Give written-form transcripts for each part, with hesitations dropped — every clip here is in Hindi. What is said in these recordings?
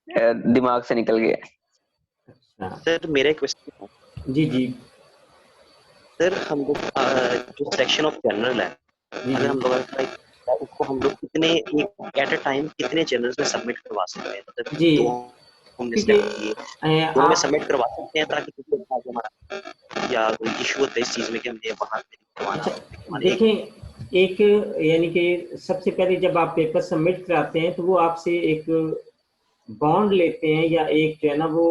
दिमाग से निकल गया। अच्छा सर मेरा एक क्वेश्चन है। जी जी सर हम लोग जो सेक्शन ऑफ जर्नल है, जी अगर जी हम लोग उसको हम लोग कितने एट अ टाइम कितने जर्नल्स में सबमिट करवा सकते हैं? मतलब जी दो हमने क्योंकि स्टेप किए, दोनों में आप सबमिट करवा सकते हैं ताकि किसी को आगे हमारा या कोई इशू होता है इस चीज में कि हमने वहां करवाना अच्छा हो हमारे एक। देखें, एक यानी कि सबसे पहले जब आप पेपर सबमिट कराते हैं तो वो आपसे एक बॉन्ड लेते हैं या एक जो है ना वो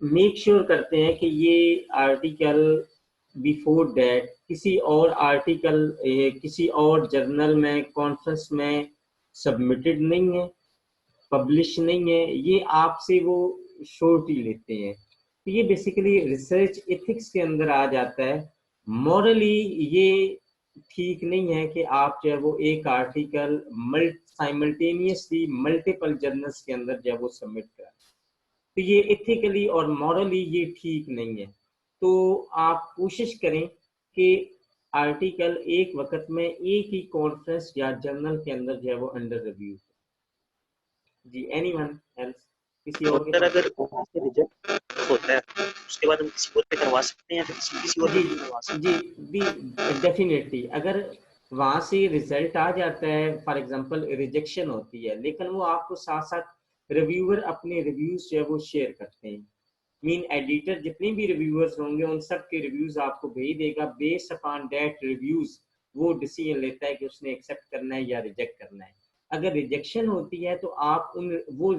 मेक श्योर करते हैं कि ये आर्टिकल बिफोर दैट किसी और आर्टिकल किसी और जर्नल में कॉन्फ्रेंस में सबमिटेड नहीं है, पब्लिश नहीं है, ये आपसे वो श्योरिटी लेते हैं। तो ये बेसिकली रिसर्च एथिक्स के अंदर आ जाता है। मॉरली ये ठीक नहीं है कि आप जो है वो एक आर्टिकल साइमल्टेनियसली मल्टीपल जर्नल्स के अंदर जो है वो सबमिट करें। तो ये एथिकली और मॉरली ये ठीक नहीं है। तो आप कोशिश करें कि आर्टिकल एक वक्त में एक ही कॉन्फ्रेंस या जर्नल के अंदर जो है वो अंडर रिव्यू। जी एनीवन एल्स, किसी और के सर पास? अगर वहां से रिजेक्ट होता है उसके बाद हम किसी और पे करवा सकते हैं या फिर किसी और पे जी नहीं करवा जी सकते? भी डेफिनेटली अगर वहां से रिजल्ट आ जाता है, फॉर एग्जांपल रिजेक्शन होती है, लेकिन वो आपको साथ साथ रिव्यूअर अपने रिव्यूज जो है वो शेयर करते हैं। मीन एडिटर जितने भी रिव्यूअर्स होंगे उन सब के रिव्यूज आपको भेज देगा। बेस्ड अपॉन दैट रिव्यूज वो डिसीजन लेता है कि उसने एक्सेप्ट करना है या रिजेक्ट करना है। अगर रिजेक्शन होती है तो आप उन वो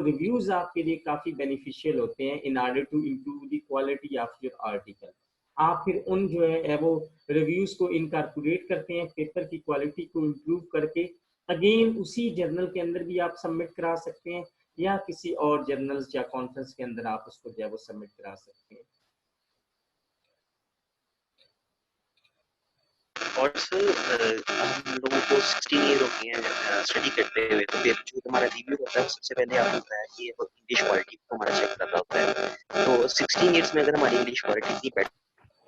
रिव्यूज आपके लिए काफी बेनिफिशियल होते हैं in order to improve the quality of your article. आप फिर उन जो है वो रिव्यूज को इनकारपोरेट करते हैं, पेपर की क्वालिटी को इम्प्रूव करके अगेन उसी जर्नल के अंदर भी आप सबमिट करा सकते हैं या किसी और जर्नल्स या कॉन्फ्रेंस के अंदर आप उसको जो है वो सबमिट करा सकते हैं। और सर हम लोगों को 16 ईयर हो गए हैं स्टडी करते हुए, तो फिर जो हमारा रिव्यू होता है सबसे पहले आप होता है कि इंग्लिश क्वालिटी को हमारा चेक कर रहा होता है। तो 16 ईयर्स में अगर हमारी इंग्लिश क्वालिटी इतनी बेटर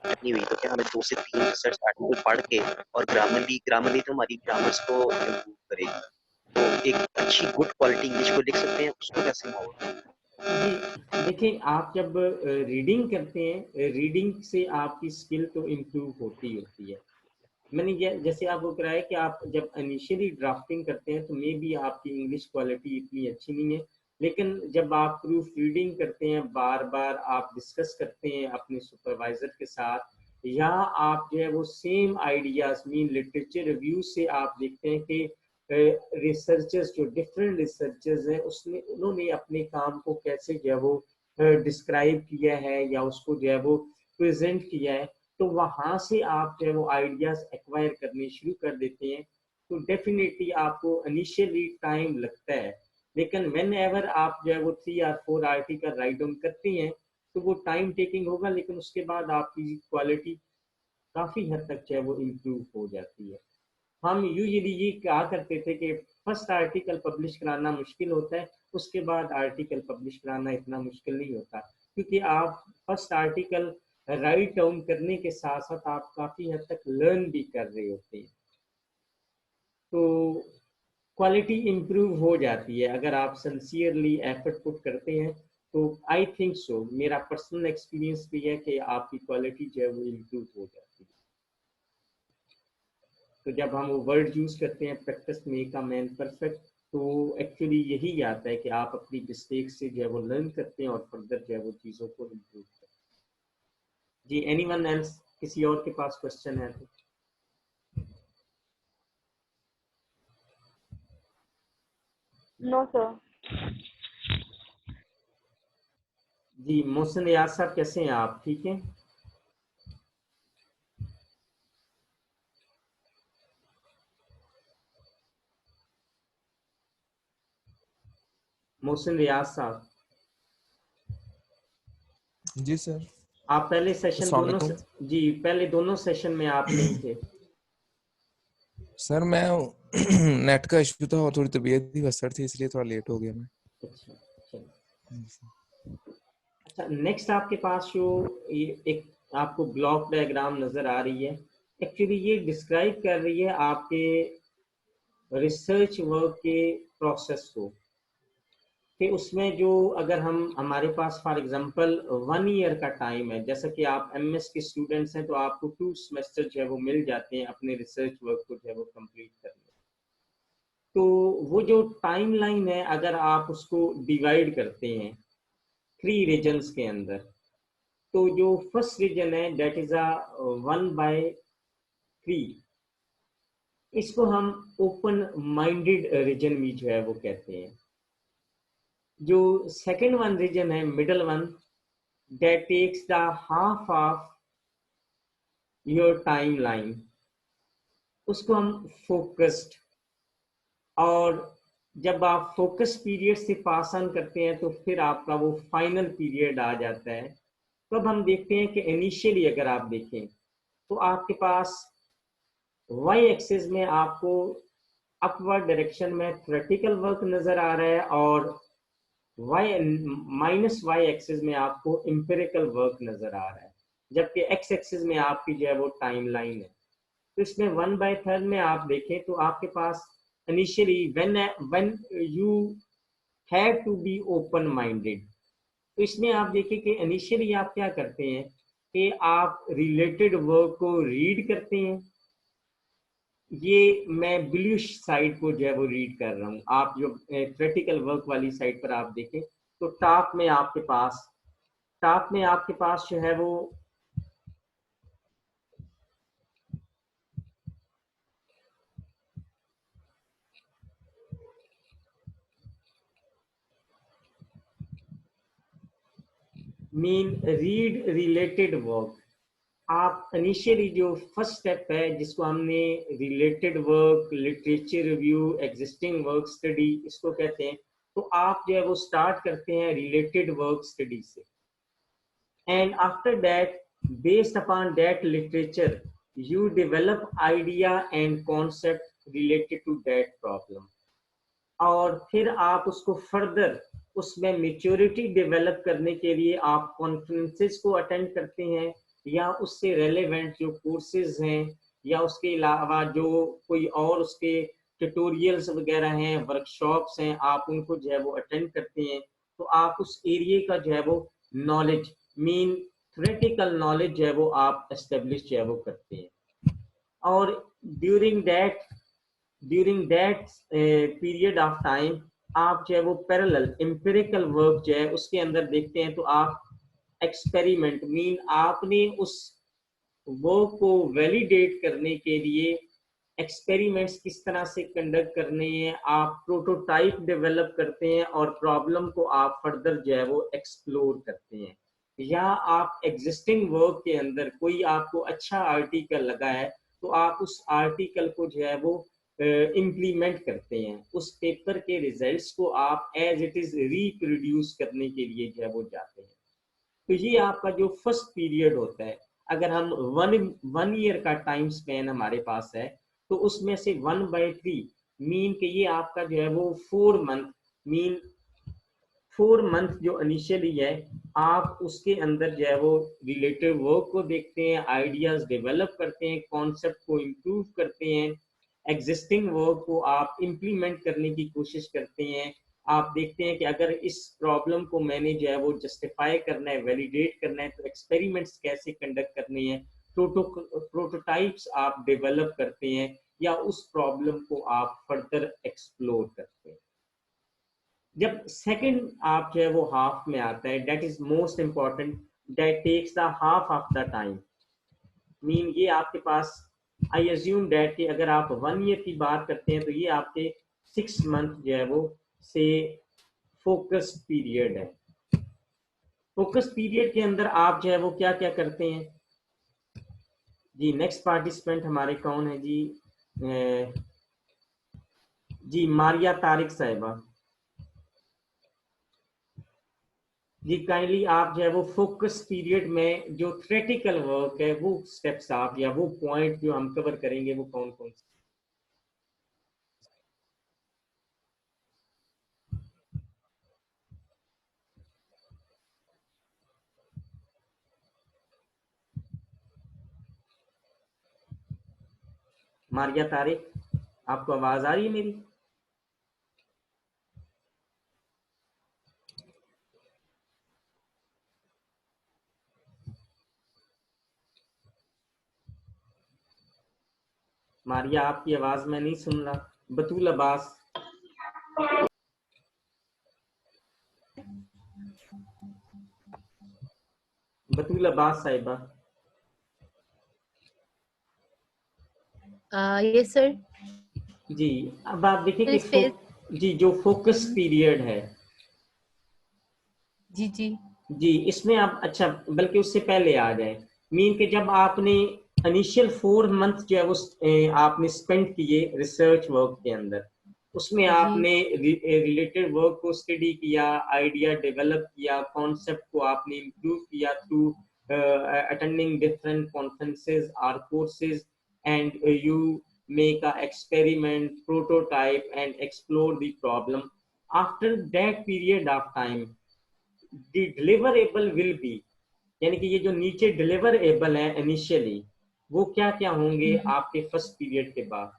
नहीं हुई तो क्या हमें 2 से 3 रिसर्च आर्टिकल पढ़ के और ग्रामरली तो हमारी ग्रामर्स को इम्प्रूव करेगी, तो एक अच्छी गुड क्वालिटी इंग्लिश को लिख सकते हैं, उसको कैसे होगा? जी देखिए, आप जब रीडिंग करते हैं, रीडिंग से आपकी स्किल तो इम्प्रूव होती है। मैंने जैसे आपको कराया कि आप जब इनिशियली ड्राफ्टिंग करते हैं तो मे बी आपकी इंग्लिश क्वालिटी इतनी अच्छी नहीं है, लेकिन जब आप प्रूफ रीडिंग करते हैं, बार बार आप डिस्कस करते हैं अपने सुपरवाइजर के साथ, या आप जो है वो same ideas mean literature review से आप देखते हैं कि रिसर्चर्स जो डिफरेंट रिसर्चर्स हैं उसने उन्होंने अपने काम को कैसे जो है वो डिस्क्राइब किया है या उसको जो है वो प्रेजेंट किया है, तो वहां से आप जो है वो आइडियाज एक्वायर करने शुरू कर देते हैं। तो डेफिनेटली आपको इनिशियली टाइम लगता है, लेकिन व्हेन एवर आप जो है वो 3 और 4 आर्टिकल राइट डाउन करते हैं तो वो टाइम टेकिंग होगा, लेकिन उसके बाद आपकी क्वालिटी काफी हद तक जो है वो इम्प्रूव हो जाती है। हम यूजुअली ये कहा करते थे कि फर्स्ट आर्टिकल पब्लिश कराना मुश्किल होता है, उसके बाद आर्टिकल पब्लिश कराना इतना मुश्किल नहीं होता, क्योंकि आप फर्स्ट आर्टिकल राइट डाउन करने के साथ साथ आप काफी हद तक लर्न भी कर रहे होते हैं। तो क्वालिटी इम्प्रूव हो जाती है अगर आप सिंसियरली एफर्ट पुट करते हैं। तो आई थिंक सो, मेरा पर्सनल एक्सपीरियंस भी है कि आपकी क्वालिटी जो है वो इम्प्रूव हो जाती है। तो जब हम वो वर्ड यूज करते हैं practice make a man perfect, तो एक्चुअली यही आता है कि आप अपनी मिस्टेक से जो है वो लर्न करते हैं और फर्दर जो है वो चीज़ों को इम्प्रूव करते हैं। जी एनीवन एल्स, किसी और के पास क्वेश्चन है तो? No sir. जी मोहसिन रियाज साहब कैसे हैं आप, ठीक हैं? मोहसिन रियाज साहब, जी सर। आप पहले सेशन अस्सलाम दोनों वालेकुम। जी पहले दोनों सेशन में आप नहीं थे। सर मैं नेट का इशू था और थोड़ी तबीयत भी बसर थी, इसलिए थोड़ा लेट हो गया मैं। अच्छा अच्छा, नेक्स्ट आपके पास जो ये एक आपको ब्लॉक डायग्राम नजर आ रही है, एक्चुअली ये डिस्क्राइब कर रही है आपके रिसर्च वर्क के प्रोसेस को। कि उसमें जो अगर हम हमारे पास फॉर एग्जांपल 1 ईयर का टाइम है, जैसा कि आप एमएस के स्टूडेंट्स हैं तो आपको 2 सेमेस्टर जो है वो मिल जाते हैं अपने रिसर्च वर्क को जो है वो कंप्लीट करने। तो वो जो टाइमलाइन है अगर आप उसको डिवाइड करते हैं 3 रीजन्स के अंदर, तो जो फर्स्ट रीजन है दैट इज अ 1/3, इसको हम ओपन माइंडेड रीजन भी जो है वो कहते हैं। जो सेकंड वन रीजन है middle one, that takes the half of your timeline, उसको हम फोकस्ड, और जब आप फोकस पीरियड से पास ऑन करते हैं तो फिर आपका वो फाइनल पीरियड आ जाता है। तो अब हम देखते हैं कि इनिशियली अगर आप देखें तो आपके पास वाई एक्सिस में आपको अपवर्ड डायरेक्शन में थ्योरेटिकल वर्क नजर आ रहा है और वाई एक्सिस में आपको एम्पिरिकल वर्क नजर आ रहा है, जबकि एक्स एक्सिस में आपकी जो है वो टाइम लाइन है। तो इसमें 1/3 में आप देखें तो आपके पास initially when you have to be open minded, तो इसमें आप देखिए कि इनिशियली आप क्या करते हैं कि आप रिलेटेड वर्क को रीड करते हैं। ये मैं ब्लूइश साइड को जो है वो रीड कर रहा हूँ। आप जो थ्योरेटिकल वर्क वाली साइड पर आप देखें तो टॉप में आपके पास जो है वो मीन रीड रिलेटेड वर्क। आप इनिशियली जो फर्स्ट स्टेप है जिसको हमने related work, literature review, existing work study इसको कहते हैं, तो आप जो है वो स्टार्ट करते हैं रिलेटेड वर्क स्टडी से, and after that based upon that literature you develop idea and concept related to that problem, और फिर आप उसको फर्दर उसमें मेच्योरिटी डेवलप करने के लिए आप कॉन्फ्रेंसेस को अटेंड करते हैं या उससे रेलेवेंट जो कोर्सेज हैं या उसके अलावा जो कोई और उसके ट्यूटोरियल्स वगैरह हैं, वर्कशॉप्स हैं, आप उनको जो है वो अटेंड करते हैं। तो आप उस एरिया का जो है वो नॉलेज मीन थ्योरेटिकल नॉलेज जो है वो आप एस्टेब्लिश जो है वो करते हैं। और during that period of time आप जो है वो पैरेलल एम्पिरिकल वर्क जो है उसके अंदर देखते हैं। तो आप एक्सपेरिमेंट मीन आपने उस वर्क को वैलिडेट करने के लिए एक्सपेरिमेंट्स किस तरह से कंडक्ट करने हैं, आप प्रोटोटाइप डेवलप करते हैं और प्रॉब्लम को आप फर्दर जो है वो एक्सप्लोर करते हैं। या आप एग्जिस्टिंग वर्क के अंदर कोई आपको अच्छा आर्टिकल लगा है तो आप उस आर्टिकल को जो है वो इम्प्लीमेंट करते हैं, उस पेपर के रिजल्ट्स को आप एज इट इज रिप्रोड्यूस करने के लिए जो है वो जाते हैं। तो ये आपका जो फर्स्ट पीरियड होता है, अगर हम वन ईयर का टाइम स्पेन हमारे पास है तो उसमें से 1/3 मीन के ये आपका जो है वो 4 मंथ मीन 4 मंथ जो इनिशियली है आप उसके अंदर जो है वो रिलेटेड वर्क को देखते हैं, आइडियाज डेवलप करते हैं, कॉन्सेप्ट को इम्प्रूव करते हैं, एग्जिस्टिंग वर्क को आप इम्प्लीमेंट करने की कोशिश करते हैं। आप देखते हैं कि अगर इस प्रॉब्लम को मैंने जो है वो जस्टिफाई करना है, वैलिडेट करना है, तो एक्सपेरिमेंट्स कैसे कंडक्ट करने हैं, प्रोटोटाइप्स आप डेवलप करते हैं या उस प्रॉब्लम को आप फर्दर एक्सप्लोर करते हैं। जब सेकंड आप जो है वो हाफ में आता है, that is most important, that takes the half of the time mean ये आपके पास आई अज्यूम दैट कि अगर आप 1 ईयर की बात करते हैं तो ये आपके 6 मंथ जो है वो से फोकस पीरियड है। फोकस पीरियड के अंदर आप जो है वो क्या क्या करते हैं जी। नेक्स्ट पार्टिसिपेंट हमारे कौन है जी? जी मारिया तारिक साहिबा जी, काइंडली आप जो है वो फोकस पीरियड में जो थ्योरेटिकल वर्क है वो स्टेप्स आप या वो पॉइंट जो हम कवर करेंगे वो कौन कौन से? मारिया तारिक, आपको आवाज आ रही है मेरी? मारिया, आपकी आवाज मैं नहीं सुन रहा। बतूल अब्बास, बतूल अब्बास साहिबा। Yes sir. जी, अब आप देखिए कि इस फेज जी जो फोकस पीरियड है, जी जी जी इसमें आप अच्छा, बल्कि उससे पहले आ जाए, मीन कि जब आपने इनिशियल 4 मंथ जो है वो आपने स्पेंड किए रिसर्च वर्क के अंदर, उसमें जी आपने रिलेटेड वर्क को स्टडी किया, आइडिया डेवलप किया, कॉन्सेप्ट को आपने इम्प्रूव किया थ्रू अटेंडिंग डिफरेंट कॉन्फ्रेंसेस और courses, and you make a experiment, prototype and explore the problem. After that period of time, the deliverable will be, यानी कि ये जो नीचे डिलीवरेबल है इनिशियली, वो क्या क्या होंगे आपके फर्स्ट पीरियड के बाद?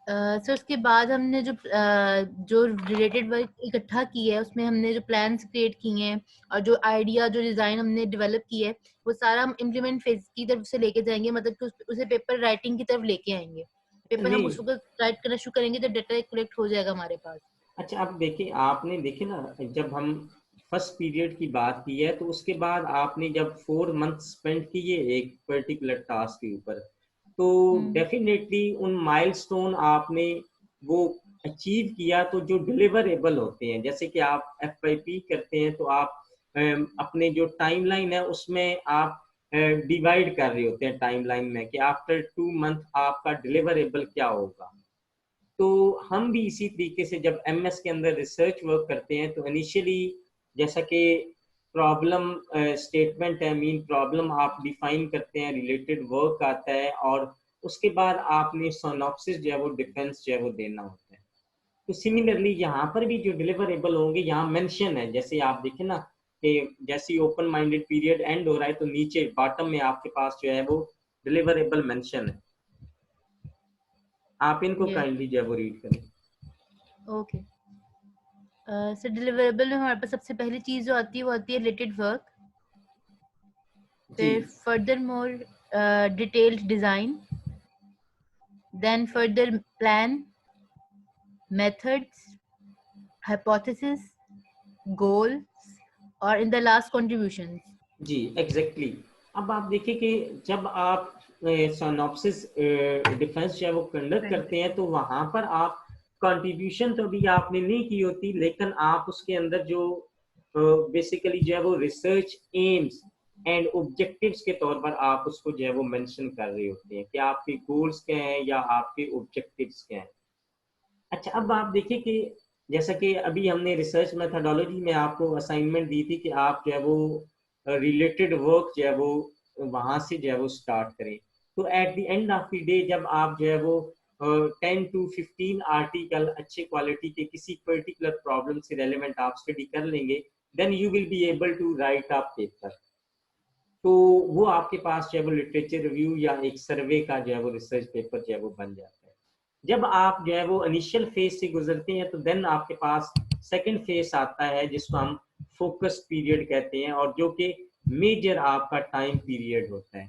सर उसके बाद हमने जो रिलेटेड वर्क इकट्ठा की है, उसमें हमने जो प्लान्स क्रिएट किए हैं और जो आइडिया जो डिजाइन हमने डेवलप की है, वो सारा हम इम्प्लीमेंट फेज की तरफ से लेके जाएंगे, मतलब कि उसे पेपर राइटिंग की तरफ लेके आएंगे। पेपर हम नहीं, उस वक्त राइट करना शुरू करेंगे जब डाटा कलेक्ट हो जाएगा हमारे पास। अच्छा अब देखिए, आपने देखे ना, जब हम फर्स्ट पीरियड की बात की है, तो उसके बाद आपने जब 4 मंथ स्पेंड किए एक पर्टिकुलर टास्क के ऊपर, तो डेफिनेटली उन माइलस्टोन आपने वो अचीव किया, तो जो डिलीवरेबल होते हैं, जैसे कि आप FYP करते हैं, तो आप अपने जो टाइमलाइन है उसमें आप डिवाइड कर रहे होते हैं टाइमलाइन में कि आफ्टर 2 मंथ आपका डिलीवरेबल क्या होगा। तो हम भी इसी तरीके से जब MS के अंदर रिसर्च वर्क करते हैं, तो इनिशियली जैसा कि प्रॉब्लम स्टेटमेंट है, मीन प्रॉब्लम आप डिफाइन करते हैं, रिलेटेड वर्क आता है, और उसके बाद आपने सिनॉप्सिस जो है वो डिफेंस जो है वो देना होता है। तो सिमिलरली यहाँ पर भी जो डिलीवरेबल होंगे यहाँ मेंशन है, जैसे आप देखें ना कि जैसे ओपन माइंडेड पीरियड एंड हो रहा है, तो नीचे बॉटम में आपके पास जो है वो डिलीवरेबल मेंशन है। आप इनको काइंडली जो है वो रीड करें। ओके सर, डिलीवरेबल में हमारे पास सबसे पहली चीज जो आती है वो आती है रिलेटेड वर्क, फिर further more detailed design, then further plan, methods, hypothesis, goals और इन द लास्ट कंट्रीब्यूशंस। जी एग्जैक्टली। अब आप देखिए कि जब आप सिनॉप्सिस डिफेंस जो है वो कंडक्ट करते हैं, तो वहां पर आप कंट्रीब्यूशन तो भी आपने नहीं की होती, लेकिन आप उसके अंदर जो बेसिकली जो है वो रिसर्च एम्स एंड ऑब्जेक्टिव्स के तौर पर आप उसको जो है वो मेंशन कर रहे होते हैं कि आपके गोल्स क्या हैं या आपके ऑब्जेक्टिव्स क्या हैं। अच्छा अब आप देखिए कि जैसा कि अभी हमने रिसर्च मेथोडोलॉजी में आपको असाइनमेंट दी थी कि आप जो है वो रिलेटेड वर्क जो है वो वहां से जो है वो स्टार्ट करें, तो at the end of the day जब आप जो है वो 10 to 15 आर्टिकल अच्छे क्वालिटी के किसी पर्टिकुलर प्रॉब्लम से रेलेवेंट आप स्टडी कर लेंगे, then you will be able to write a paper. तो वो आपके पास जो है वो लिटरेचर रिव्यू या एक सर्वे का जो है वो रिसर्च पेपर जो है वो बन जाता है। जब आप जो है वो इनिशियल फेज से गुजरते हैं, तो देन आपके पास सेकंड फेज आता है जिसको हम फोकस पीरियड कहते हैं, और जो कि मेजर आपका टाइम पीरियड होता है,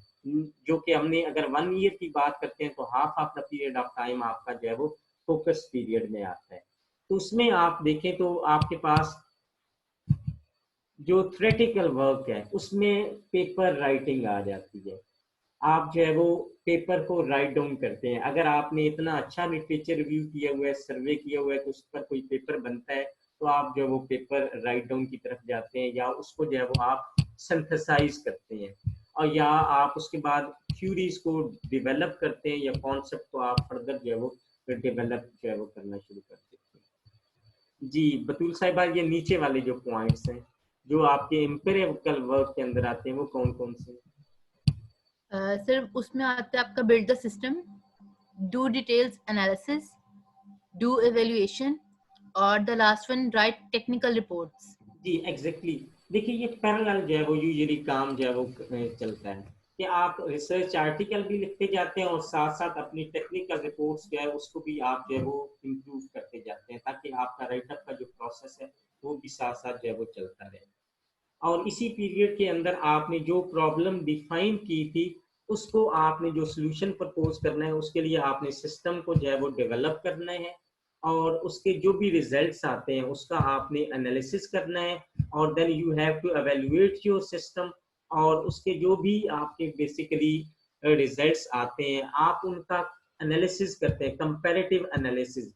जो कि हमने अगर 1 ईयर की बात करते हैं, तो half of the period of time आपका जो है वो फोकस पीरियड में आता है। तो उसमें आप देखें तो आपके पास जो थ्योरेटिकल वर्क है उसमें पेपर राइटिंग आ जाती है। आप जो है वो पेपर को राइट डाउन करते हैं। अगर आपने इतना अच्छा लिटरेचर रिव्यू किया हुआ है, सर्वे किया हुआ है, तो उस पर कोई पेपर बनता है, तो आप जो है वो पेपर राइट डाउन की तरफ जाते हैं, या उसको जो है वो आप सिंथेसाइज करते हैं, और या आप उसके बाद थ्योरीज को डेवलप करते हैं, या कॉन्सेप्ट को आप फर्दर जो है वो डेवलप जो है वो करना शुरू कर देते हैं। जी बतूल साहिबा, ये नीचे वाले जो पॉइंट्स हैं जो आपके एम्पिरिकल वर्क के अंदर आते हैं, वो कौन कौन से हैं? सर उसमें आता है आपका build the system, do details analysis, do evaluation और the last one write technical reports. जी एग्जैक्टली। देखिए ये पैरेलल जो है वो यूजुअली काम जो है वो चलता है कि आप रिसर्च आर्टिकल भी लिखते जाते हैं और साथ साथ अपनी टेक्निकल रिपोर्ट्स जो है उसको भी आप जो है वो इम्प्रूव करते जाते हैं, ताकि आपका राइटअप का जो प्रोसेस है वो भी साथ साथ जो है वो चलता रहे। और इसी पीरियड के अंदर आपने जो प्रॉब्लम डिफाइन की थी उसको आपने जो सोल्यूशन प्रपोज करना है उसके लिए आपने सिस्टम को जो है वो डेवलप करना है, और उसके जो भी रिजल्ट्स आते हैं उसका आपने एनालिसिस करना है, और then you have to evaluate your system, और उसके जो भी आपके बेसिकली रिजल्ट्स आते हैं आप उनका एनालिसिस करते हैं, कंपैरेटिव एनालिसिस,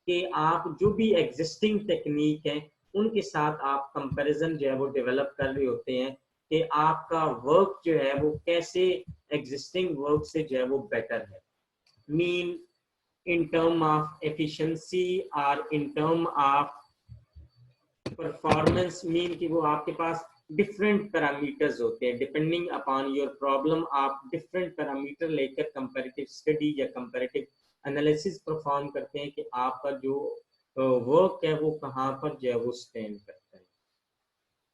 कि आप जो भी एग्जिस्टिंग टेक्निक है उनके साथ आप कंपैरिजन जो है वो डेवलप कर रहे होते हैं कि आपका वर्क जो है वो कैसे एग्जिस्टिंग वर्क से जो है वो बेटर है, mean in term of efficiency or in term of performance, mean कि वो आपके पास डिफरेंट पैरामीटर्स होते हैं, डिपेंडिंग अपॉन योर प्रॉब्लम आप डिफरेंट पैरामीटर लेकर कंपैरेटिव स्टडी या कंपैरेटिव एनालिसिस परफॉर्म करते हैं कि आपका जो वर्क है वो कहाँ पर जो है वो स्टैंड करता है।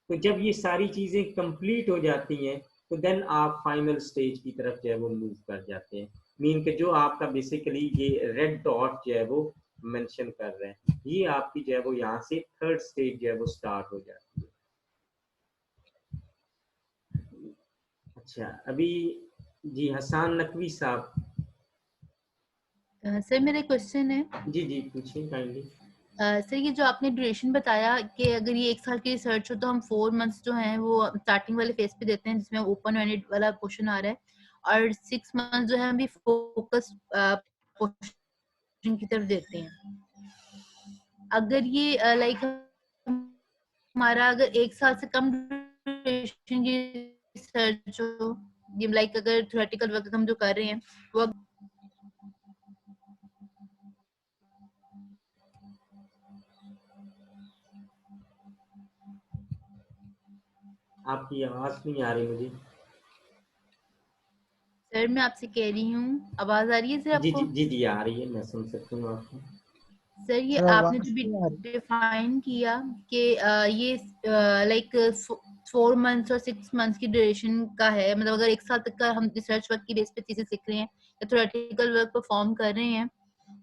तो जब ये सारी चीजें कंप्लीट हो जाती हैं तो देन आप फाइनल स्टेज की तरफ जो है वो मूव कर जाते हैं, मीन के जो आपका बेसिकली ये रेड डॉट जो है वो मेंशन कर रहे हैं, ये आपकी जो है वो यहाँ से थर्ड स्टेज जो है वो स्टार्ट हो जाती है। अच्छा, अभी जी हसन नकवी साहब। सर मेरा क्वेश्चन है। जी जी पूछिए काइंडली। सर ये जो आपने ड्यूरेशन बताया कि अगर ये 1 साल की रिसर्च हो तो हम 4 मंथ्स जो हैं वो स्टार्टिंग वाले फेज पे देते हैं जिसमें ओपन एंडेड वाला क्वेश्चन आ रहा है, और 6 मंथ्स जो है हम भी फोकस क्वेश्चन की तरफ देते हैं। अगर ये लाइक हमारा अगर 1 साल से कम ड्यूरेशन की रिसर्च हो, ये लाइक अगर थ्योरेटिकल वर्क हम जो कर रहे हैं वो आपकी आवाज नहीं आ रही मुझे। सर मैं आपसे कह रही हूँ, आवाज आ रही है सर जी आपको? जी जी जी आ रही है, मैं सुन सकता हूँ आपको। सर ये सर आपने आवाज जो नहीं आ रही। डिफाइन किया कि ये लाइक 4 मंथ्स और 6 मंथ्स की ड्यूरेशन का है, मतलब अगर 1 साल तक का हम रिसर्च वर्क की बेस पे चीजें सीख रहे हैं या थ्योरेटिकल वर्क परफॉर्म कर रहे हैं,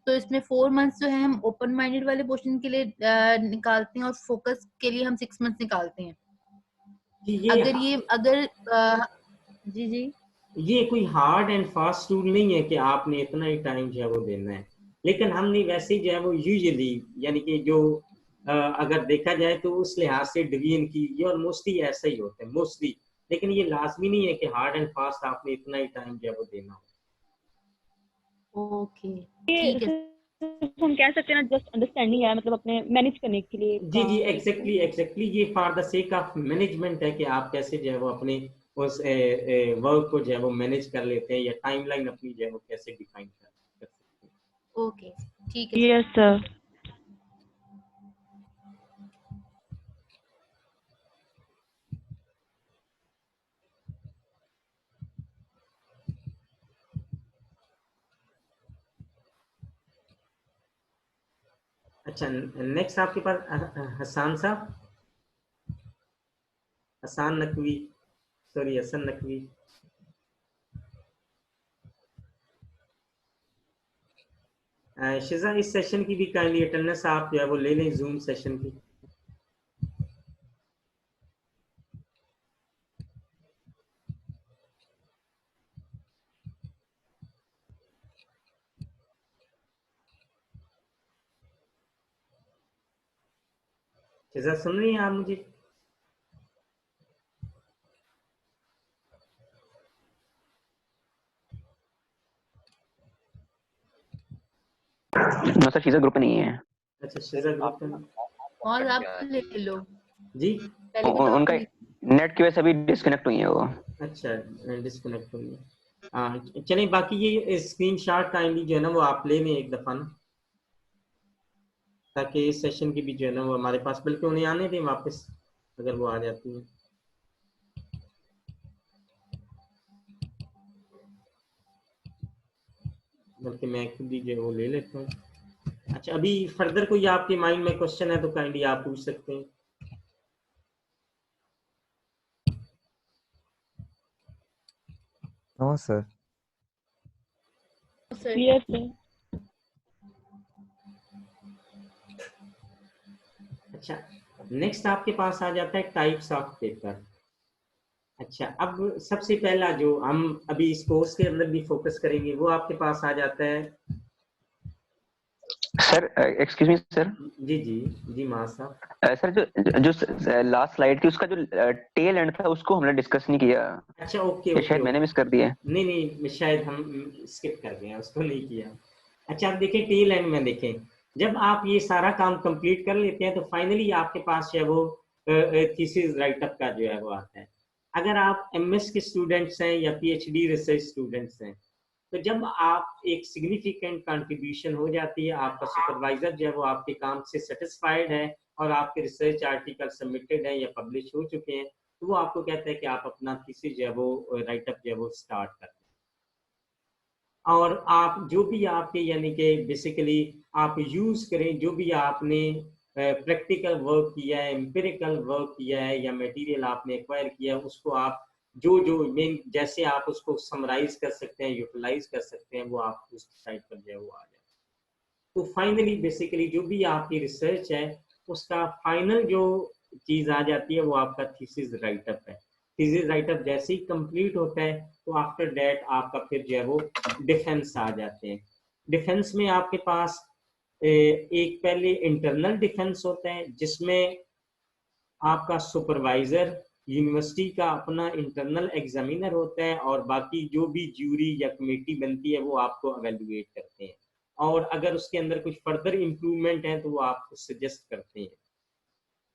तो इसमें 4 मंथ्स जो है हम ओपन माइंडेड वाले पोर्शन के लिए निकालते हैं और फोकस के लिए हम 6 मंथ्स निकालते हैं। जी अगर जी जी ये कोई हार्ड एंड फास्ट रूल नहीं है कि आपने इतना ही टाइम जो है वो देना है, लेकिन हमने वैसे जो है वो यूजुअली यानी कि जो अगर देखा जाए तो उस लिहाज से डिवीजन की ये और मोस्टली ऐसा ही होता है मोस्टली, लेकिन ये लाजमी नहीं है कि हार्ड एंड फास्ट आपने इतना ही टाइम जो है वो देना हो। ओके ये ठीक है। सिर्फ हम कह सकते हैं ना, जस्ट अंडरस्टैंडिंग है, मतलब अपने मैनेज करने के लिए जी जी काम को। एग्जैक्टली ये for the sake of management है कि आप कैसे जो है वो अपने उस वर्क को जो है वो मैनेज कर लेते हैं या टाइमलाइन अपनी जो है वो कैसे डिफाइन कर सकते हैं। ओके ठीक है यस सर। अच्छा, नेक्स्ट आपके पास हसान साहब, हसान नकवी, सॉरी हसन नकवी। शिजा इस सेशन की भी काइंडली अटेंडेंस आप जो है वो ले लें, जूम सेशन की। शिजा सुन रही हैं आप मुझे? नो सर, शीजा ग्रुप में नहीं है। अच्छा शिजा ग्रुप में और आप ले लो, जी। पहले भी तो आप उनका ले। नेट की वजह से अभी डिस्कनेक्ट हुई है वो। अच्छा डिस्कनेक्ट हो गया। चलिए बाकी ये स्क्रीनशॉट काइंडली जो है ना वो आप ले लें एक दफा ना, ताकि इस सेशन की भी जो है ना वो हमारे पास, बल्कि उन्हें आने दें वापस अगर वो आ जाती है। बल्कि मैं खुद ही जो है वो ले लेता हूँ। अच्छा, अभी फर्दर कोई आपके माइंड में क्वेश्चन है तो काइंडली आप पूछ सकते हैं। No sir. Sir yes sir. अच्छा, नेक्स्ट आपके पास आ जाता है टाइप्स ऑफ पेपर। अच्छा, अब सबसे पहला जो हम अभी इस कोर्स के अंदर भी फोकस करेंगे वो आपके पास आ जाता है। Sir excuse me sir. जी जी जी महाज साहब। सर जो जो लास्ट स्लाइड थी उसका जो टेल एंड था उसको हमने डिस्कस नहीं किया। अच्छा ओके ये ओके शायद मैंने ओके। मिस कर दिया है। नहीं नहीं, शायद हम स्किप कर गए हैं, उसको नहीं किया। अच्छा, आप देखें टेल एंड में देखें, जब आप ये सारा काम कंप्लीट कर लेते हैं तो फाइनली आपके पास जो है वो थीसिस राइटअप का जो है वो आता है। अगर आप एमएस के स्टूडेंट्स हैं या पीएचडी रिसर्च स्टूडेंट्स हैं, तो जब आप एक सिग्निफिकेंट कंट्रीब्यूशन हो जाती है, आपका सुपरवाइजर जो है वो आपके काम से सेटिस्फाइड है और आपके रिसर्च आर्टिकल सबमिटेड है या पब्लिश हो चुके हैं, तो वो आपको कहता है कि आप अपना थीसिस जो है वो राइटअप जो है वो स्टार्ट कर दें। और आप जो भी आपके यानी कि बेसिकली आप यूज करें, जो भी आपने प्रैक्टिकल वर्क किया है, एम्पिरिकल वर्क किया है या मटेरियल आपने एक्वायर किया है, उसको आप जो जो मेन जैसे आप उसको समराइज कर सकते हैं, यूटिलाइज कर सकते हैं, वो आप उस साइट पर जो है वो आ जाए। तो फाइनली बेसिकली जो भी आपकी रिसर्च है उसका फाइनल जो चीज आ जाती है वो आपका थीसिस राइटअप है। थीसिस राइटअप जैसे ही कंप्लीट होता है तो आफ्टर दैट आपका फिर जो है वो डिफेंस आ जाते हैं। डिफेंस में आपके पास एक पहले इंटरनल डिफेंस होता है जिसमें आपका सुपरवाइजर यूनिवर्सिटी का अपना इंटरनल एग्जामिनर होता है और बाकी जो भी ज्यूरी या कमेटी बनती है वो आपको एवेल्युएट करते हैं, और अगर उसके अंदर कुछ फर्दर इम्प्रूवमेंट है तो वो आपको सजेस्ट करते हैं,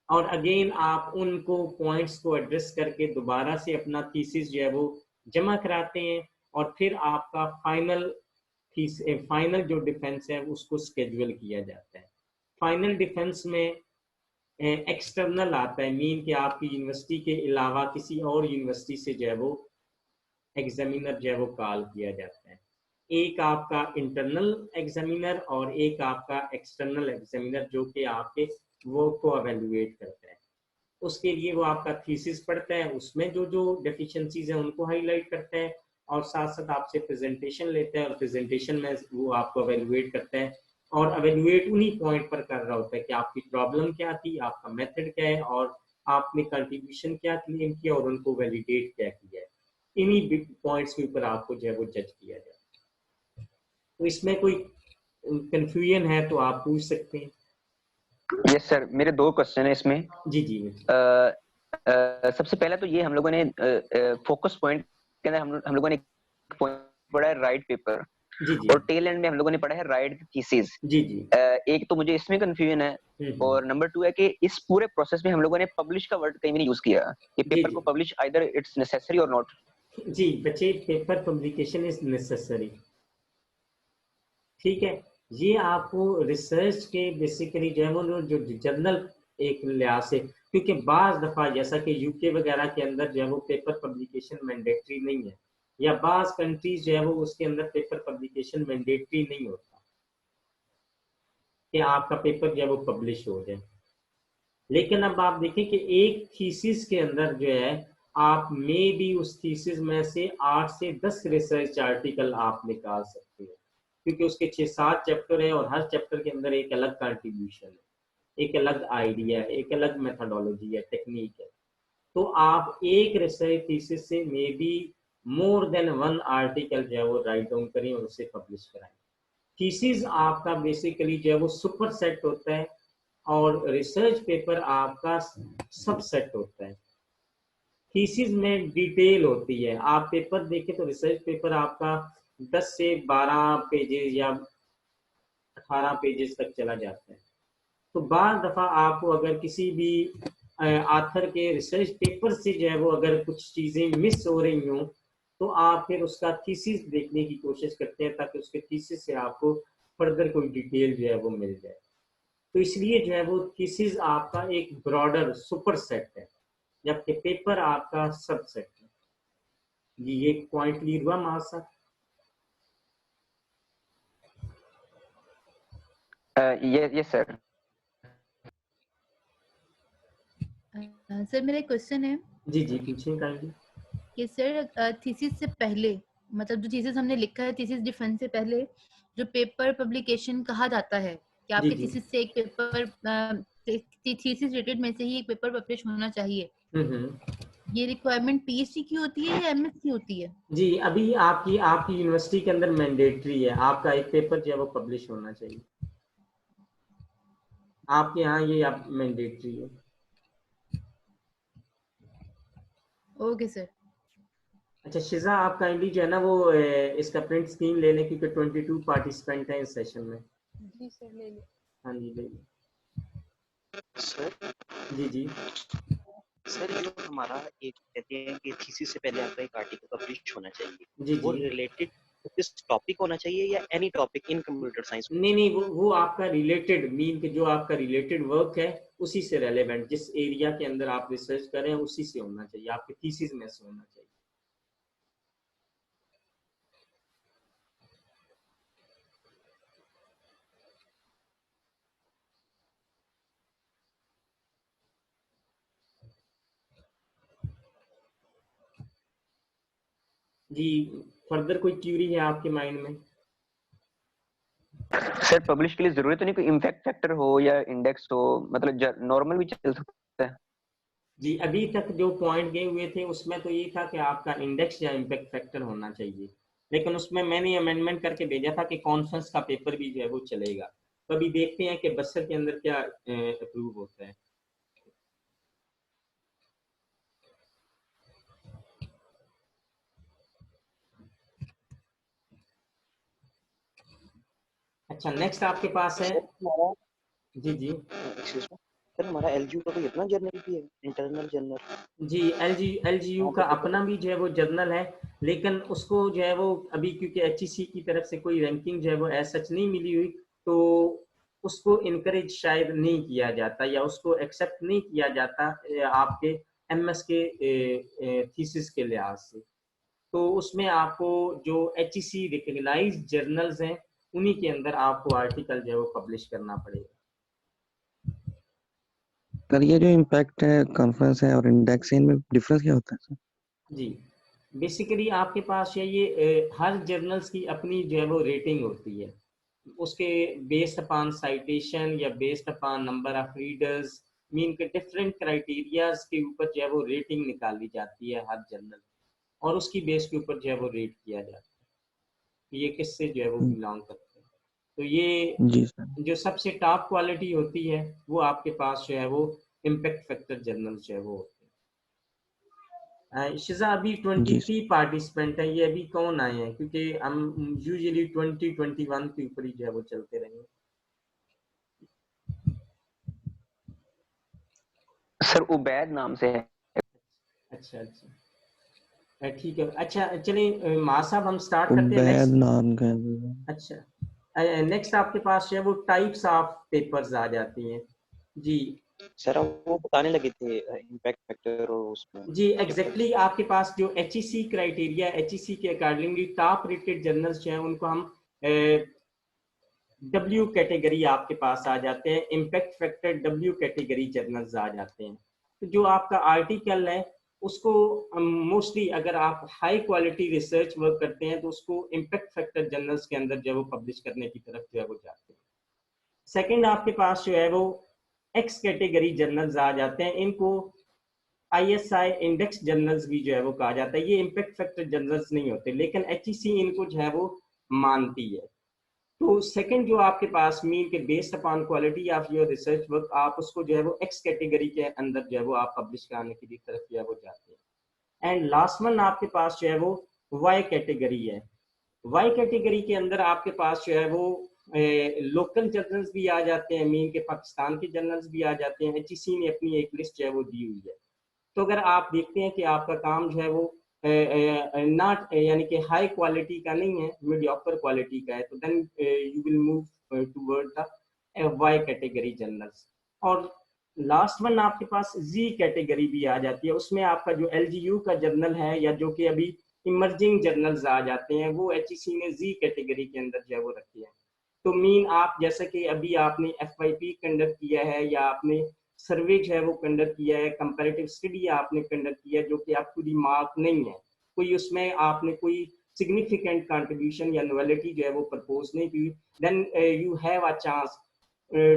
और अगेन आप उनको पॉइंट्स को एड्रेस करके दोबारा से अपना थीसिस जो है वो जमा कराते हैं, और फिर आपका फाइनल जो डिफेंस है उसको स्केड्यूल किया जाता है। फाइनल डिफेंस में एक्सटर्नल आता है, मीन कि आपकी यूनिवर्सिटी के अलावा किसी और यूनिवर्सिटी से जो है वो एग्जामिनर जो है वो कॉल किया जाता है। एक आपका इंटरनल एग्जामिनर और एक आपका एक्सटर्नल एग्जामिनर जो कि आपके वर्क को एवेल्युएट करता है। उसके लिए वो आपका थीसिस पढ़ता है, उसमें जो जो डेफिशिएंसीज हैं उनको हाईलाइट करता है, और साथ साथ आपसे प्रेजेंटेशन लेता है, और प्रेजेंटेशन में वो आपको एवेल्युएट करता है, और एवेल्युएट उन्हीं पॉइंट पर कर रहा होता है कि आपकी प्रॉब्लम क्या थी, आपका मेथड क्या है, और आपने कंट्रीब्यूशन क्या क्लेम किया और उनको वैलिडेट क्या किया है। इन्हीं पॉइंट्स के ऊपर आपको जो है वो जज किया जाए। तो इसमें कोई कंफ्यूजन है तो आप पूछ सकते हैं। यस सर, मेरे 2 क्वेश्चन है इसमें। जी जी। सबसे पहले तो ये हम लोगों ने फोकस पॉइंट के अंदर हम लोगों ने पॉइंट पढ़ा है राइट पेपर, जी जी और टेल एंड में हम लोगों ने पढ़ा है राइट थीसिस। जी जी। एक तो मुझे इसमें कंफ्यूजन है, और नंबर 2 है कि इस पूरे प्रोसेस में हम लोगों ने पब्लिश का वर्ड कहीं भी नहीं यूज किया कि जी पेपर जी को पब्लिश आइदर इट्स नेसेसरी और नॉट। जी बच्चे, पेपर पब्लिकेशन इज नेसेसरी, ठीक है। ये आपको रिसर्च के बेसिकली जो है वो जो जर्नल एक लिहाज से, क्योंकि बाज दफा जैसा कि यूके वगैरह के अंदर जो है वो पेपर पब्लिकेशन मैंडेटरी नहीं है, या बाज कंट्रीज जो है वो उसके अंदर पेपर पब्लिकेशन मैंडेटरी नहीं होता कि आपका पेपर जो है वो पब्लिश हो जाए। लेकिन अब आप देखें कि एक थीसिस के अंदर जो है आप मे भी उस थीसिस में से 8 से 10 रिसर्च आर्टिकल आप निकाल सकते हो, क्योंकि उसके 6-7 चैप्टर है और हर चैप्टर के अंदर एक अलग कंट्रीब्यूशन है, एक अलग आइडिया है, एक अलग मेथोडोलॉजी है, टेक्निक है। तो आप एक रिसर्च थीसिस से may be more than 1 article जो है वो राइट डाउन करें और उसे पब्लिश कराएं। थीसिस आपका बेसिकली जो है वो सुपर सेट होता है, और रिसर्च पेपर आपका सबसेट होता है। थीसिस में डिटेल होती है, आप पेपर देखें तो रिसर्च पेपर आपका 10 से 12 पेजेस या 18 पेजेस तक चला जाता है। तो बार दफा आपको अगर किसी भी आथर के रिसर्च पेपर से जो है वो अगर कुछ चीजें मिस हो रही हों तो आप फिर उसका थीसिस देखने की कोशिश करते हैं ताकि उसके थीसिस से आपको फर्दर कोई डिटेल जो है वो मिल जाए। तो इसलिए जो है वो थीसिस आपका एक ब्रॉडर सुपर सेट है, जबकि पेपर आपका सबसेट है। जी, ये पॉइंट क्लियर हुआ महाज साहब? ये सर। सर मेरा क्वेश्चन है जी जी पूछिए काइंडली। कि सर थीसिस से पहले, मतलब जो थीसिस हमने लिखा है थीसिस डिफेंस से पहले, जो पेपर पब्लिकेशन कहा जाता है कि जी आपके जी। थीसिस से एक पेपर, थीसिस रिलेटेड में से ही एक पेपर पब्लिश होना चाहिए, हम्म। ये रिक्वायरमेंट पीएचडी की होती है या एमएस की होती है? जी, अभी आपकी आपकी यूनिवर्सिटी के अंदर मैंडेटरी है, आपका एक पेपर जो है वो पब्लिश होना चाहिए। आपके यहाँ ये आप मैंडेटरी है। Okay sir. अच्छा शिजा, आप काइंडली जो है ना वो इसका प्रिंट स्क्रीन ले लें, क्योंकि 22 पार्टिसिपेंट हैं इस सेशन में। जी सर ले लो। हाँ जी, ले लें। सर जी जी सर ये हमारा एक कहते हैं कि थीसिस से पहले आपका एक आर्टिकल पब्लिश होना चाहिए, जी वो जी। रिलेटेड किस टॉपिक होना चाहिए या any topic in computer science? नहीं नहीं, वो आपका रिलेटेड मीन के जो आपका रिलेटेड वर्क है उसी से रेलेवेंट, जिस एरिया के अंदर आप रिसर्च कर रहे हैं उसी से होना चाहिए, आपके थीसिस में से होना चाहिए। जी, फर्दर कोई क्यूरी है आपके माइंड में? सर पब्लिश के लिए जरूरी तो नहीं कोई इम्पैक्ट फैक्टर हो या इंडेक्स हो, मतलब नॉर्मल भी चल सकता है? जी, अभी तक जो पॉइंट गए हुए थे उसमें तो ये था कि आपका इंडेक्स या इम्पैक्ट फैक्टर होना चाहिए, लेकिन उसमें मैंने अमेंडमेंट करके भेजा था कि कॉन्फ्रेंस का पेपर भी जो है वो चलेगा। तो अभी देखते हैं कि बस्तर के अंदर क्या अप्रूव होता है। अच्छा, नेक्स्ट आपके पास है। सर हमारा जी जी एक्सक्यूज मी सर, हमारा एलजीयू का कोई अपना जर्नल भी है, इंटरनल जर्नल? जी, एलजीयू का अपना भी जो है वो जर्नल है, लेकिन उसको जो है वो अभी क्योंकि एचईसी की तरफ से कोई रैंकिंग जो है वो एज सच नहीं मिली हुई, तो उसको इनकरेज शायद नहीं किया जाता या उसको एक्सेप्ट नहीं किया जाता आपके एमएस के थीसिस के लिहाज से। तो उसमें आपको जो एचईसी रिकग्नाइज्ड जर्नल्स हैं उन्हीं के अंदर आपको आर्टिकल जो है वो पब्लिश करना पड़ेगा। सर ये जो इम्पैक्ट है, कॉन्फ्रेंस है और इंडेक्स है, इनमें डिफरेंस क्या होता है सर? जी, बेसिकली आपके पास ये हर जर्नल्स की अपनी जो है वो रेटिंग होती है, उसके बेस्ड अपॉन साइटेशन या based upon number of readers, mean के डिफरेंट क्राइटेरियाज के ऊपर जो है वो रेटिंग निकाली जाती है हर जर्नल, और उसकी बेस के ऊपर जो है वो रेट किया जाता है कि ये किससे जो है वो बिलोंग करते हैं। तो ये जी सर। जो सबसे टॉप क्वालिटी होती है वो आपके पास जो है वो इम्पैक्ट फैक्टर जर्नल जो है वो होते हैं। शिजा, अभी जी 23 पार्टिसिपेंट हैं, ये अभी कौन आए हैं? क्योंकि हम यूजुअली 20-21 के ऊपर ही जो है वो चलते रहेंगे। सर उबैद नाम से है। अच्छा अच्छा, ठीक है। अच्छा चलिए माँ साहब, हम स्टार्ट करते हैं उबैद नेक्स्ट। नाम का। अच्छा, नेक्स्ट आपके पास जो है वो टाइप्स ऑफ पेपर्स आ जाती हैं। जी सर अब वो बताने लगे थे इम्पैक्ट फैक्टर और उसमें जी, एग्जैक्टली आपके पास जो एचईसी क्राइटेरिया, एचईसी के अकॉर्डिंगली टॉप रेटेड जर्नल्स जो हैं उनको हम डब्ल्यू कैटेगरी आपके पास आ जाते हैं, impact factor W category journals आ जाते हैं। तो जो आपका आर्टिकल है उसको मोस्टली अगर आप हाई क्वालिटी रिसर्च वर्क करते हैं तो उसको इम्पैक्ट फैक्टर जर्नल्स के अंदर जो है वो पब्लिश करने की तरफ जो है वो जाते हैं। सेकंड आपके पास जो है वो एक्स कैटेगरी जर्नल्स आ जाते हैं, इनको आईएसआई इंडेक्स जर्नल्स भी जो है वो कहा जाता है। ये इम्पैक्ट फैक्टर जर्नल्स नहीं होते, लेकिन एचईसी इनको जो है वो मानती है। तो सेकंड जो आपके पास मीन के based upon quality of your research work, आप उसको जो है वो एक्स कैटेगरी के अंदर जो है वो आप पब्लिश कराने की तरफ जो है वो जाते हैं। एंड लास्ट वन आपके पास जो है वो वाई कैटेगरी है। वाई कैटेगरी के अंदर आपके पास जो है वो लोकल जर्नल्स भी आ जाते हैं, मीन के पाकिस्तान के जर्नल्स भी आ जाते हैं। एचईसी ने अपनी एक लिस्ट जो है वो दी हुई है। तो अगर आप देखते हैं कि आपका काम जो है वो नॉट यानी कि हाई क्वालिटी का नहीं है, मीडियोकर क्वालिटी का है, तो then you will move toward the Y category journals. और लास्ट वन आपके पास जी कैटेगरी भी आ जाती है, उसमें आपका जो एलजीयू का जर्नल है या जो कि अभी इमर्जिंग जर्नल्स आ जाते हैं वो एचईसी ने जी कैटेगरी के अंदर जो है वो रखे हैं। तो मीन आप जैसे कि अभी आपने एफवाईपी कंडक्ट किया है या आपने सर्वे जो है वो कंडक्ट किया है, कंपैरेटिव स्टडी आपने कंडक्ट किया है जो कि अप टू दी मार्क नहीं है, कोई उसमें आपने कोई सिग्निफिकेंट कंट्रीब्यूशन या नोवेलिटी जो है वो प्रपोज नहीं की, then you have a chance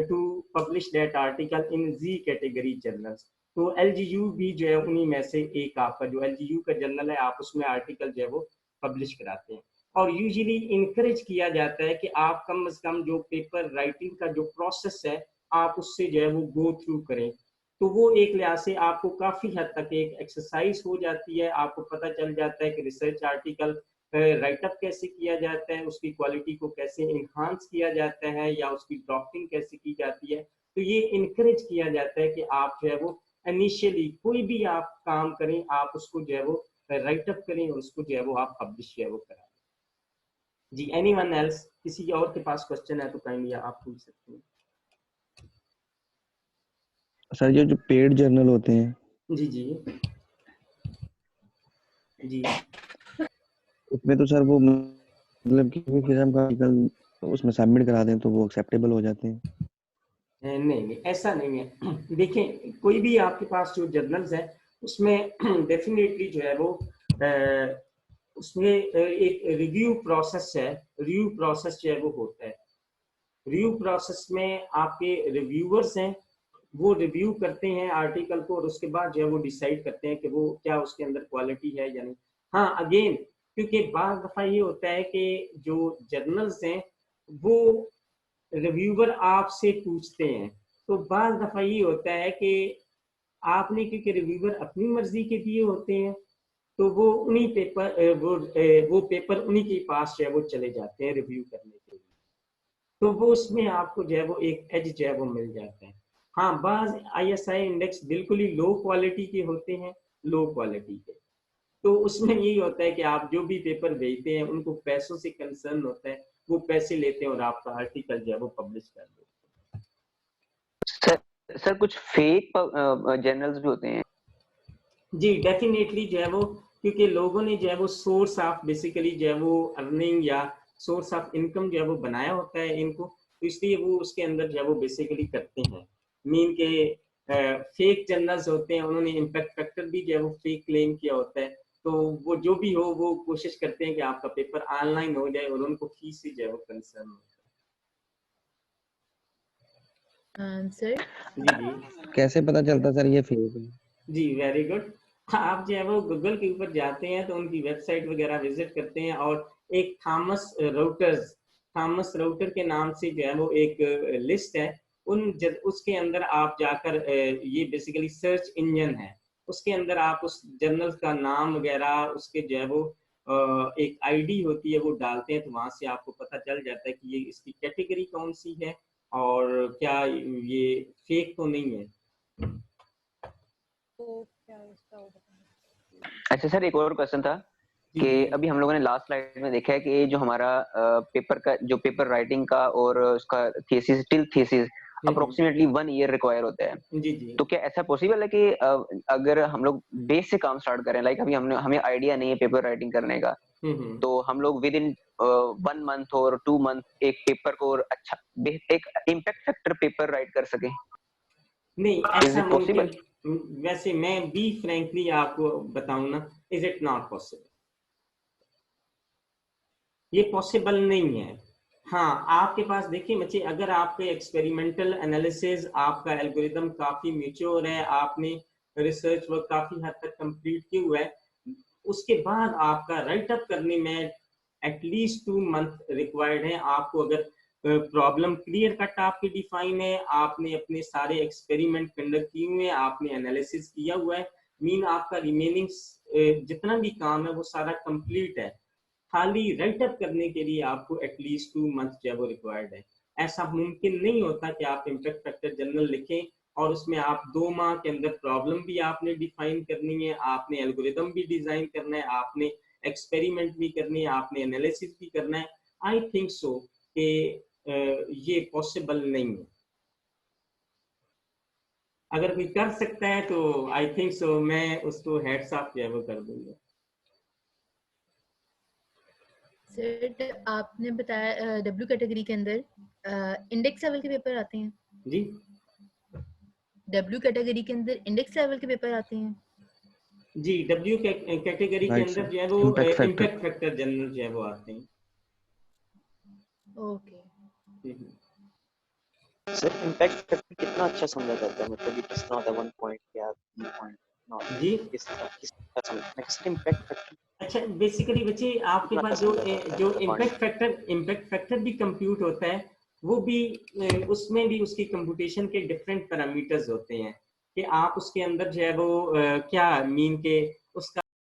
to publish that article in Z category journals. तो LGU भी जो है उन्हीं में से एक आपका जो LGU का जर्नल है, आप उसमें आर्टिकल जो है वो पब्लिश कराते हैं। और यूजुअली इनकरेज किया जाता है कि आप कम से कम जो पेपर राइटिंग का जो प्रोसेस है, आप उससे जो है वो गो थ्रू करें। तो वो एक लिहाज से आपको काफ़ी हद तक एक एक्सरसाइज हो जाती है, आपको पता चल जाता है कि रिसर्च आर्टिकल राइटअप कैसे किया जाता है, उसकी क्वालिटी को कैसे इन्हांस किया जाता है या उसकी ड्राफ्टिंग कैसे की जाती है। तो ये इनकरेज किया जाता है कि आप जो है वो इनिशियली कोई भी आप काम करें, आप उसको जो है वो राइटअप करें और उसको जो है वो आप पब्लिश जो है वो कराएं। जी, एनीवन एल्स, किसी और के पास क्वेश्चन है तो काइंडली आप पूछ सकते हैं। सर ये जो पेड जर्नल होते हैं, जी जी जी उसमें तो सर वो मतलब कि कोई किस्म का आर्टिकल उसमें सबमिट करा दें तो वो एक्सेप्टेबल हो जाते हैं। नहीं नहीं, ऐसा नहीं है। देखें, कोई भी आपके पास जो जर्नल्स है उसमें डेफिनेटली जो है वो उसमें एक रिव्यू प्रोसेस है, रिव्यू प्रोसेस जो है वो होता है। रिव्यू प्रोसेस में आपके रिव्यूअर्स हैं, वो रिव्यू करते हैं आर्टिकल को और उसके बाद जो है वो डिसाइड करते हैं कि वो क्या उसके अंदर क्वालिटी है या नहीं। हाँ, अगेन, क्योंकि बार दफा ये होता है कि जो जर्नल्स हैं वो रिव्यूअर आपसे पूछते हैं, तो बार दफा ये होता है कि आपने, क्योंकि रिव्यूअर अपनी मर्जी के दिए होते हैं, तो वो उन्हीं पेपर वो पेपर उन्हीं के पास जो है वो चले जाते हैं रिव्यू करने के लिए। तो वो उसमें आपको जो है वो एक एज जो है वो मिल जाता है। हाँ, बाज ISI इंडेक्स बिल्कुल ही लो क्वालिटी के होते हैं, लो क्वालिटी के, तो उसमें यही होता है कि आप जो भी पेपर भेजते हैं उनको पैसों से कंसर्न होता है, वो पैसे लेते हैं और आपका आर्टिकल जो है वो पब्लिश कर देते हैं। सर कुछ फेक जर्नल्स भी होते हैं। जी, डेफिनेटली जो है वो, क्योंकि लोगों ने जो है वो सोर्स ऑफ बेसिकली जो है वो अर्निंग या सोर्स ऑफ इनकम जो है वो बनाया होता है इनको, तो इसलिए वो उसके अंदर जो है वो बेसिकली करते हैं। मीन के फेक जर्नल्स होते हैं, उन्होंने इम्पैक्ट फैक्टर भी जो है वो फेक क्लेम किया होता है, तो वो जो भी हो वो कोशिश करते हैं कि आपका पेपर ऑनलाइन हो जाए और उनको फीस से जो है वो कंसर्न हो। आंसर जी जी कैसे पता चलता सर ये फेक है? जी, वेरी गुड। आप जो है वो गूगल के ऊपर जाते हैं तो उनकी वेबसाइट वगैरह विजिट करते हैं और एक थॉमस राउटर के नाम से जो है वो एक लिस्ट है, उसके अंदर आप जाकर ये बेसिकली सर्च इंजन है, उसके अंदर आप उस जर्नल का नाम वगैरह उसके जो है वो एक आईडी होती है वो डालते हैं, तो वहां से आपको पता चल जाता है कि ये इसकी कैटेगरी कौन सी है और क्या ये फेक तो नहीं है। अच्छा सर, एक और क्वेश्चन था कि अभी हम लोगों ने लास्ट स्लाइड में देखा है कि जो हमारा पेपर का जो पेपर राइटिंग का और उसका thesis till thesis approximately 1 year require होता है। जी जी तो क्या ऐसा पॉसिबल है कि अगर हम लोग बेस से काम स्टार्ट करें, लाइक अभी हमें आइडिया नहीं है पेपर राइटिंग करने का, तो हम लोग विद इन 1 मंथ और 2 मंथ एक पेपर को और अच्छा एक इम्पैक्ट फैक्टर पेपर राइट कर सके? नहीं, इज ऐसा इट पॉसिबल? मुमकिन, वैसे मैं बी फ्रैंकली आपको बताऊं ना, इज इट नॉट पॉसिबल, ये पॉसिबल नहीं है। हाँ, आपके पास देखिए बच्चे, अगर आपके एक्सपेरिमेंटल एनालिसिस, आपका एल्गोरिदम काफी मैच्योर है, आपने रिसर्च वर्क काफी हद तक कंप्लीट किया हुआ है, उसके बाद आपका राइट अप करने में एटलीस्ट 2 मंथ रिक्वायर्ड है। आपको अगर प्रॉब्लम क्लियर कट आपकी डिफाइन है, आपने अपने सारे एक्सपेरिमेंट कंडक्ट किए हुए हैं, आपने एनालिसिस किया हुआ है, मीन आपका रिमेनिंग जितना भी काम है वो सारा कंप्लीट है, खाली राइट अप करने के लिए आपको एटलीस्ट 2 मंथ जो है वो रिक्वायर्ड है। ऐसा मुमकिन नहीं होता कि आप इम्पैक्ट फैक्टर जर्नल लिखें और उसमें आप 2 माह के अंदर प्रॉब्लम भी आपने डिफाइन करनी है, आपने एल्गोरिदम भी डिजाइन करना है, आपने एक्सपेरिमेंट भी करनी है, आपने एनालिसिस भी करना है। आई थिंक सो कि ये पॉसिबल नहीं है। अगर कोई कर सकता है तो आई थिंक सो मैं उसको हेड्स अप जो है वो कर दूंगा। सर आपने बताया डब्ल्यू कैटेगरी के अंदर इंडेक्स लेवल के पेपर आते हैं। जी, डब्ल्यू कैटेगरी के अंदर इंडेक्स लेवल के पेपर आते हैं। जी, डब्ल्यू कैटेगरी के राइट अंदर सर, जो है वो impact factor. Impact factor general जो है वो आते हैं। ओके। सर इम्पैक्ट फैक्टर कितना अच्छा समझा जाता है, मतलब ये किस तरह होता है 1 पॉइंट क्या या पॉइंट नॉट जी इस नेक्स्ट इम्पैक्ट फैक्टर अच्छा बेसिकली बच्चे आपके पास जो इम्पैक्ट फैक्टर भी कंप्यूट होता है वो भी उसमें भी उसकी कंप्यूटेशन के डिफरेंट पैरामीटर्स होते हैं कि आप उसके अंदर जो है वो क्या मीन के उसका